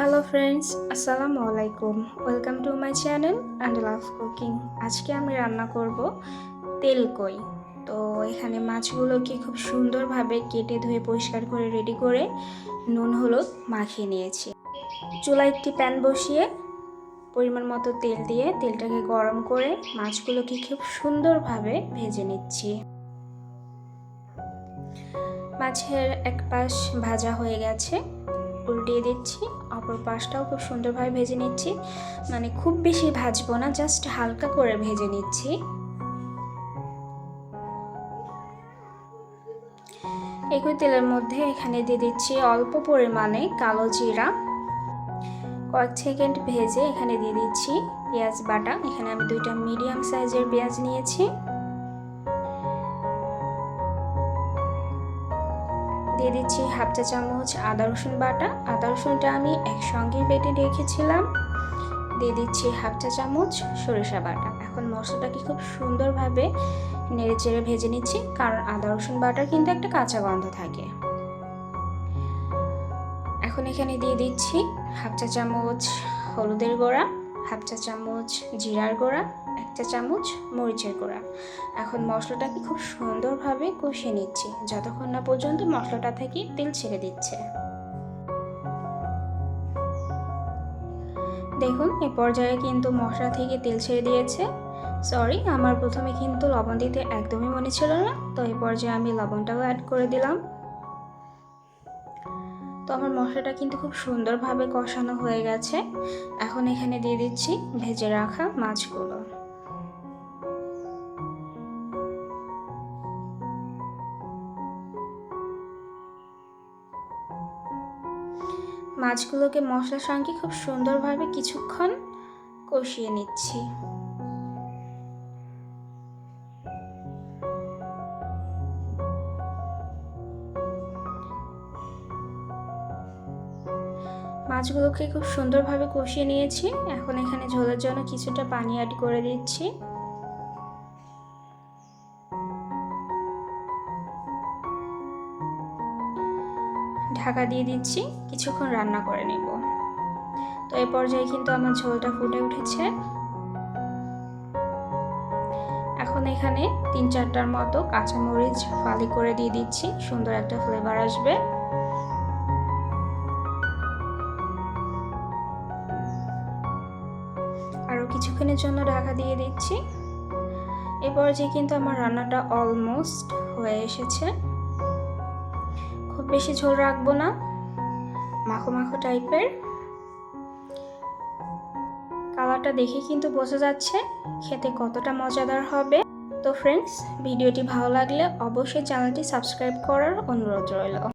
Hello friends, আসসালামু আলাইকুম। Welcome to my channel and love cooking. আজকে আমি রান্না করব তেলকই। তো এখানে মাছগুলোকে খুব সুন্দরভাবে কেটে ধুয়ে পরিষ্কার করে রেডি করে নুন হলুদ মাখিয়ে নিয়েছি। চুলায় একটি প্যান বসিয়ে পরিমাণ মতো তেল দিয়ে তেলটাকে গরম করে মাছগুলোকে খুব সুন্দরভাবে ভেজে নিচ্ছি। মাছের এক পাশ ভাজা হয়ে গেছে, উল্টিয়ে দিচ্ছি। অপর পাশটাও খুব সুন্দরভাবে ভেজে নিচ্ছি, মানে খুব বেশি ভাজবো না, জাস্ট হালকা করে ভেজে নিচ্ছি। একই তেলের মধ্যে এখানে দিয়ে দিচ্ছি অল্প পরিমাণে কালো জিরা। কয়েক সেকেন্ড ভেজে এখানে দিয়ে দিচ্ছি পেঁয়াজ বাটা। এখানে আমি 2টা মিডিয়াম সাইজের পেঁয়াজ নিয়েছি। দিয়ে দিচ্ছি হাফ চা চামচ আদা রসুন বাটা। আদা রসুনটা আমি একসঙ্গে বেটে রেখেছিলাম। দিয়ে দিচ্ছি হাফ চা চামচ সরিষা বাটা। এখন মশলাটাকে খুব সুন্দরভাবে নেড়ে চেড়ে ভেজে নিচ্ছি, কারণ আদা রসুন বাটার কিন্তু একটা কাঁচা গন্ধ থাকে। এখন এখানে দিয়ে দিচ্ছি হাফ চা চামচ হলুদের গুঁড়া, হাফ চা চামচ জিরার গুঁড়া, 1 চা চামচ মরিচের গুঁড়া। এখন মশলাটাকে খুব সুন্দরভাবে কষিয়ে নিচ্ছি যতক্ষণ না পর্যন্ত মশলাটা থেকে তেল ছেড়ে দিচ্ছে। দেখুন এই পর্যায়ে কিন্তু মশলা থেকে তেল ছেড়ে দিয়েছে। সরি, আমার প্রথমে কিন্তু লবণ দিতে একদমই মনে ছিল না, তো এই পর্যায়ে আমি লবণটাও অ্যাড করে দিলাম। তো আমার মশলাটা কিন্তু খুব সুন্দরভাবে কষানো হয়ে গেছে। এখন এখানে দিয়ে দিচ্ছি ভেজে রাখা মাছগুলো। মাছগুলোকে মশলার সঙ্গে খুব সুন্দরভাবে কিছুক্ষণ কষিয়ে নিচ্ছি। মাছগুলোকে খুব সুন্দরভাবে কষিয়ে নিয়েছি। এখন এখানে ঝোলের জন্য কিছুটা পানি অ্যাড করে দিচ্ছি। ঢাকা দিয়ে দিচ্ছি, কিছুক্ষণ রান্না করে নেব। তো এই পর্যায়ে কিন্তু আমার ঝোলটা ফুটে উঠেছে। এখন এখানে 3-4টার মতো কাঁচামরিচ ফালি করে দিয়ে দিচ্ছি, সুন্দর একটা ফ্লেভার আসবে। আরও কিছুক্ষণের জন্য ঢাকা দিয়ে দিচ্ছি। এই পর্যায়ে কিন্তু আমার রান্নাটা অলমোস্ট হয়ে এসেছে। খুব বেশি ঝোল রাখবো না, মাখো মাখো টাইপের। কালারটা দেখে কিন্তু বোঝা যাচ্ছে খেতে কতটা মজাদার হবে। তো ফ্রেন্ডস, ভিডিওটি ভালো লাগলে অবশ্যই চ্যানেলটি সাবস্ক্রাইব করার অনুরোধ রইল।